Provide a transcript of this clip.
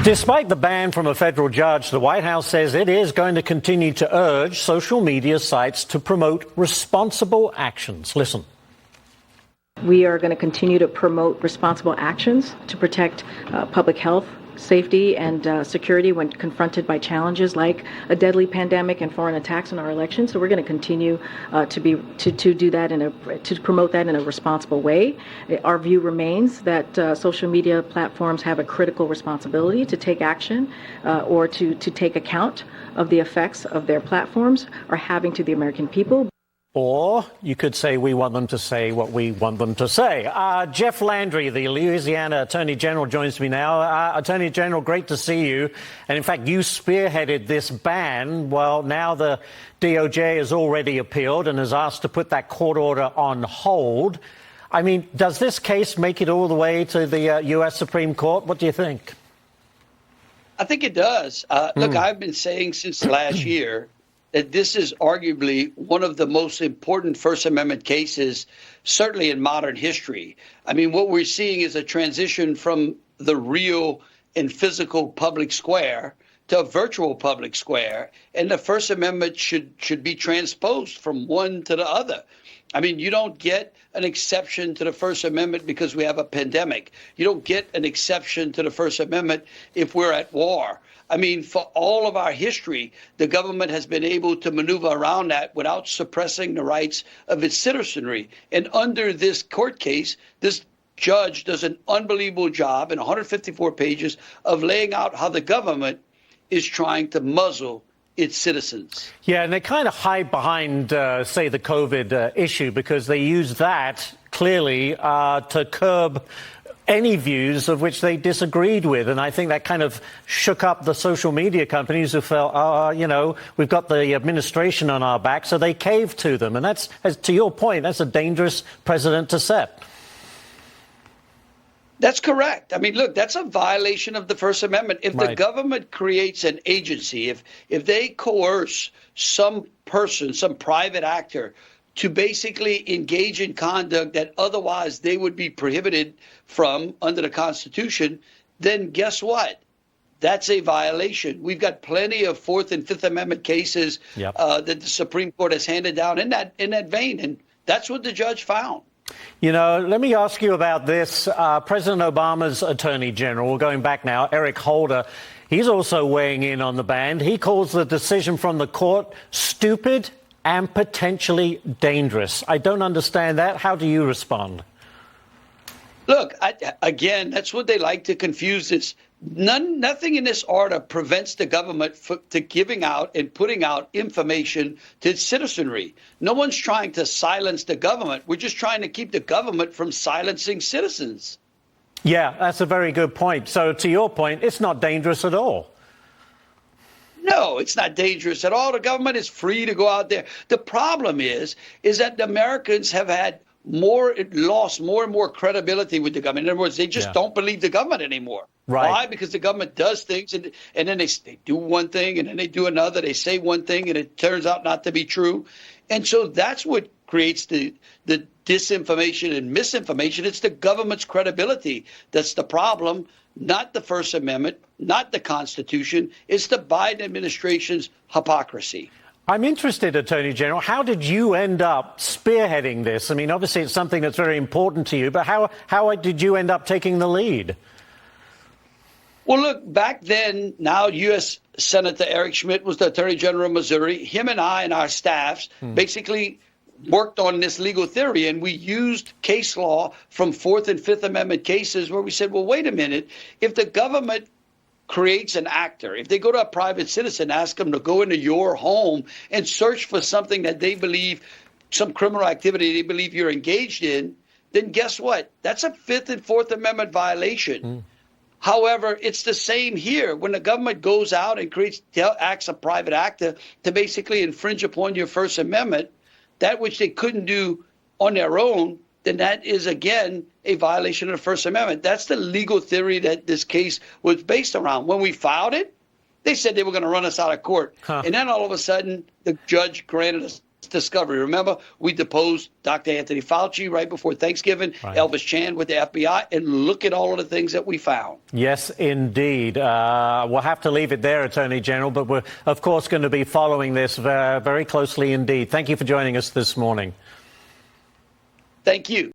Despite the ban from a federal judge, the White House says it is going to continue to urge social media sites to promote responsible actions. Listen. We are going to continue to promote responsible actions to protect public health, safety, and security when confronted by challenges like a deadly pandemic and foreign attacks on our elections. So we're going to continue to do that to promote that in a responsible way. Our view remains that social media platforms have a critical responsibility to take action or to take account of the effects of their platforms are having to the American people. Or you could say we want them to say what we want them to say. Jeff Landry, the Louisiana Attorney General, joins me now. Attorney General, great to see you. And in fact, you spearheaded this ban. Well, now the DOJ has already appealed and has asked to put that court order on hold. I mean, does this case make it all the way to the U.S. Supreme Court? What do you think? I think it does. Look, I've been saying since last year that this is arguably one of the most important First Amendment cases, certainly in modern history. I mean, what we're seeing is a transition from the real and physical public square to a virtual public square, and the First Amendment should be transposed from one to the other. I mean, you don't get an exception to the First Amendment because we have a pandemic. You don't get an exception to the First Amendment if we're at war. I mean, for all of our history, the government has been able to maneuver around that without suppressing the rights of its citizenry. And under this court case, this judge does an unbelievable job in 154 pages of laying out how the government is trying to muzzle its citizens. Yeah, and they kind of hide behind, say, the COVID issue because they use that clearly to curb any views of which they disagreed with. And I think that kind of shook up the social media companies who felt, we've got the administration on our back, so they caved to them. And that's, to your point, that's a dangerous precedent to set. That's correct. I mean, look, that's a violation of the First Amendment. If the government creates an agency, if they coerce some person, some private actor, to basically engage in conduct that otherwise they would be prohibited from under the Constitution, then guess what? That's a violation. We've got plenty of Fourth and Fifth Amendment cases that the Supreme Court has handed down in that vein, and that's what the judge found. You know, let me ask you about this. President Obama's Attorney General, going back now, Eric Holder, he's also weighing in on the ban. He calls the decision from the court stupid and potentially dangerous. I don't understand that. How do you respond? Look, again, that's what they like to confuse this. Nothing in this order prevents the government to giving out and putting out information to its citizenry. No one's trying to silence the government. We're just trying to keep the government from silencing citizens. Yeah, that's a very good point. So to your point, it's not dangerous at all. No, it's not dangerous at all. The government is free to go out there. The problem is that the Americans have lost more and more credibility with the government. In other words, they just don't believe the government anymore. Right. Why? Because the government does things and then they do one thing and then they do another. They say one thing and it turns out not to be true. And so that's what creates the disinformation and misinformation. It's the government's credibility that's the problem, not the First Amendment, not the Constitution. It's the Biden administration's hypocrisy. I'm interested, Attorney General, how did you end up spearheading this? I mean, obviously it's something that's very important to you, but how did you end up taking the lead? Well, look, back then, now U.S. Senator Eric Schmitt was the Attorney General of Missouri. Him and I and our staffs basically worked on this legal theory, and we used case law from Fourth and Fifth Amendment cases where we said, well, wait a minute, if the government creates an actor, if they go to a private citizen, ask them to go into your home and search for something that they believe, some criminal activity they believe you're engaged in, then guess what? That's a Fifth and Fourth Amendment violation. However, it's the same here. When the government goes out and acts a private actor to basically infringe upon your First Amendment, that which they couldn't do on their own, then that is, again, a violation of the First Amendment. That's the legal theory that this case was based around. When we filed it, they said they were going to run us out of court. And then all of a sudden, the judge granted us discovery. Remember, we deposed Dr. Anthony Fauci right before Thanksgiving, Right. Elvis Chan with the FBI, and look at all of the things that we found. Yes, indeed. We'll have to leave it there, Attorney General, but we're, of course, going to be following this very closely indeed. Thank you for joining us this morning. Thank you.